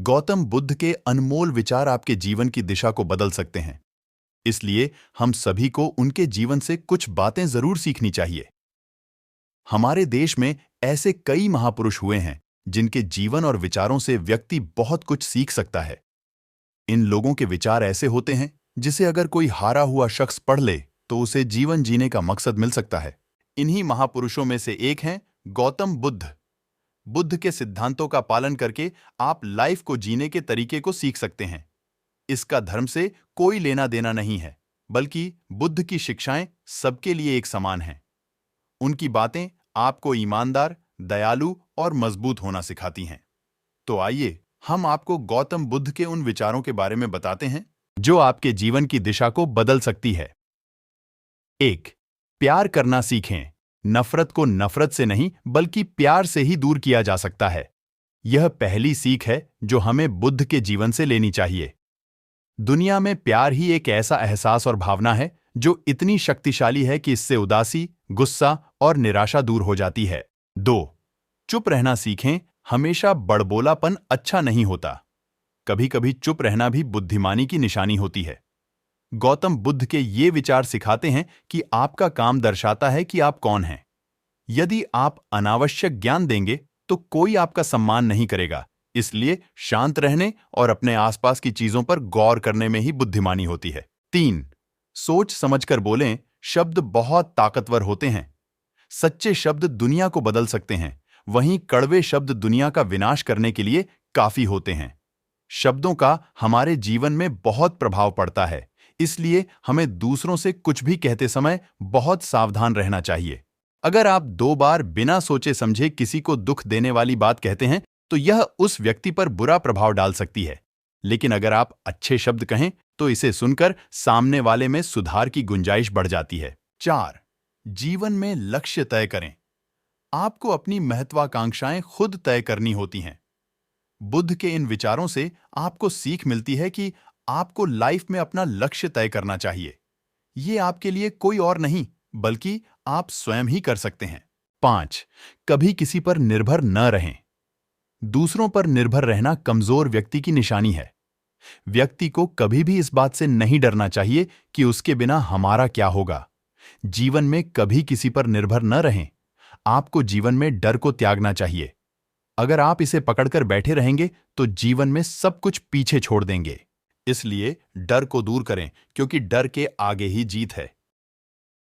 गौतम बुद्ध के अनमोल विचार आपके जीवन की दिशा को बदल सकते हैं। इसलिए हम सभी को उनके जीवन से कुछ बातें जरूर सीखनी चाहिए। हमारे देश में ऐसे कई महापुरुष हुए हैं जिनके जीवन और विचारों से व्यक्ति बहुत कुछ सीख सकता है। इन लोगों के विचार ऐसे होते हैं जिसे अगर कोई हारा हुआ शख्स पढ़ ले तो उसे जीवन जीने का मकसद मिल सकता है। इन्हीं महापुरुषों में से एक हैं गौतम बुद्ध। बुद्ध के सिद्धांतों का पालन करके आप लाइफ को जीने के तरीके को सीख सकते हैं। इसका धर्म से कोई लेना देना नहीं है, बल्कि बुद्ध की शिक्षाएं सबके लिए एक समान हैं। उनकी बातें आपको ईमानदार, दयालु और मजबूत होना सिखाती हैं। तो आइए हम आपको गौतम बुद्ध के उन विचारों के बारे में बताते हैं जो आपके जीवन की दिशा को बदल सकती है। 1. प्यार करना सीखें। नफरत को नफरत से नहीं बल्कि प्यार से ही दूर किया जा सकता है। यह पहली सीख है जो हमें बुद्ध के जीवन से लेनी चाहिए। दुनिया में प्यार ही एक ऐसा एहसास और भावना है जो इतनी शक्तिशाली है कि इससे उदासी, गुस्सा और निराशा दूर हो जाती है। 2. चुप रहना सीखें। हमेशा बड़बोलापन अच्छा नहीं होता। कभी कभी चुप रहना भी बुद्धिमानी की निशानी होती है। गौतम बुद्ध के ये विचार सिखाते हैं कि आपका काम दर्शाता है कि आप कौन हैं। यदि आप अनावश्यक ज्ञान देंगे तो कोई आपका सम्मान नहीं करेगा। इसलिए शांत रहने और अपने आसपास की चीजों पर गौर करने में ही बुद्धिमानी होती है। 3. सोच समझकर बोलें। शब्द बहुत ताकतवर होते हैं। सच्चे शब्द दुनिया को बदल सकते हैं, वहीं कड़वे शब्द दुनिया का विनाश करने के लिए काफी होते हैं। शब्दों का हमारे जीवन में बहुत प्रभाव पड़ता है, इसलिए हमें दूसरों से कुछ भी कहते समय बहुत सावधान रहना चाहिए। अगर आप 2 बार बिना सोचे समझे किसी को दुख देने वाली बात कहते हैं तो यह उस व्यक्ति पर बुरा प्रभाव डाल सकती है। लेकिन अगर आप अच्छे शब्द कहें तो इसे सुनकर सामने वाले में सुधार की गुंजाइश बढ़ जाती है। 4. जीवन में लक्ष्य तय करें। आपको अपनी महत्वाकांक्षाएं खुद तय करनी होती हैं। बुद्ध के इन विचारों से आपको सीख मिलती है कि आपको लाइफ में अपना लक्ष्य तय करना चाहिए। ये आपके लिए कोई और नहीं बल्कि आप स्वयं ही कर सकते हैं। 5. कभी किसी पर निर्भर न रहें। दूसरों पर निर्भर रहना कमजोर व्यक्ति की निशानी है। व्यक्ति को कभी भी इस बात से नहीं डरना चाहिए कि उसके बिना हमारा क्या होगा। जीवन में कभी किसी पर निर्भर न रहें। आपको जीवन में डर को त्यागना चाहिए। अगर आप इसे पकड़कर बैठे रहेंगे तो जीवन में सब कुछ पीछे छोड़ देंगे। इसलिए डर को दूर करें, क्योंकि डर के आगे ही जीत है।